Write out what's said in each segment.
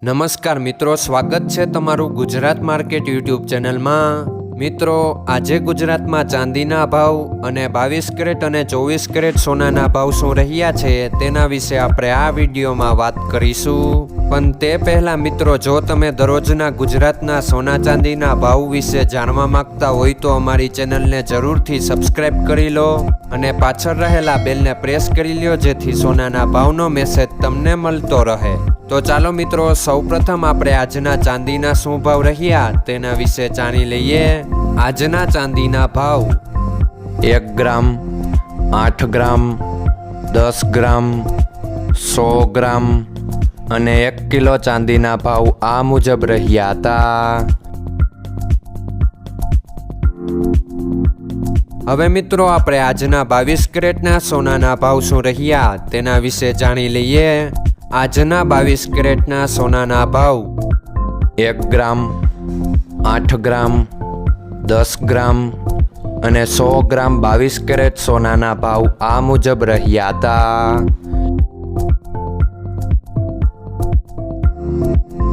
નમસ્કાર મિત્રો, સ્વાગત છે તમારું ગુજરાત માર્કેટ યુટ્યુબ ચેનલમાં। મિત્રો, આજે ગુજરાતમાં ચાંદીના ભાવ અને 22 કેરેટ અને 24 કેરેટ સોનાના ભાવ શું રહ્યા છે તેના વિશે આપણે આ વિડીયોમાં વાત કરીશું। પણ તે પહેલાં મિત્રો, જો તમે દરરોજના ગુજરાતના સોના ચાંદીના ભાવ વિશે જાણવા માંગતા હોય તો અમારી ચેનલને જરૂરથી સબસ્ક્રાઈબ કરી લો અને પાછળ રહેલા બેલને પ્રેસ કરી લો, જેથી સોનાના ભાવનો મેસેજ તમને મળતો રહે। તો ચાલો મિત્રો, સૌપ્રથમ આપણે આજના ચાંદીના શું ભાવ રહ્યા તેના વિશે જાણી લઈએ। આજના ચાંદીના ભાવ 1 ગ્રામ, 8 ગ્રામ, 10 ગ્રામ, 100 ગ્રામ અને 1 કિલો ચાંદીના ભાવ આ મુજબ રહ્યા હતા। હવે મિત્રો, આપણે આજના 22 કેરેટના સોનાના ભાવ શું રહ્યા તેના વિશે જાણી લઈએ। આજના 22 કેરેટના સોનાના ભાવ 1 ગ્રામ, 8 ગ્રામ, 10 ગ્રામ અને 100 ગ્રામ 22 કેરેટ સોનાના ભાવ આ મુજબ રહ્યા હતા।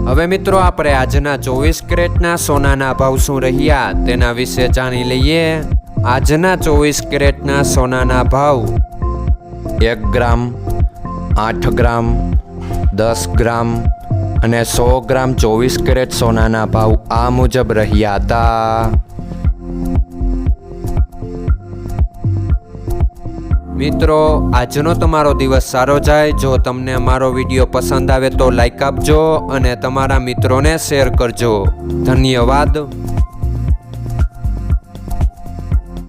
હવે મિત્રો, આપણે આજના 24 કેરેટના સોનાના ભાવ શું રહ્યા તેના વિશે જાણી લઈએ। આજના 24 કેરેટના સોનાના ભાવ 1 ગ્રામ, 8 ગ્રામ, 10 ગ્રામ અને 100 ગ્રામ 24 કેરેટ સોનાના ભાવ આ મુજબ રહ્યા હતા। મિત્રો, આજનો તમારો દિવસ સારો જાય। જો તમને અમારો વિડીયો પસંદ આવે તો લાઈક આપજો અને તમારા મિત્રોને શેર કરજો। ધન્યવાદ।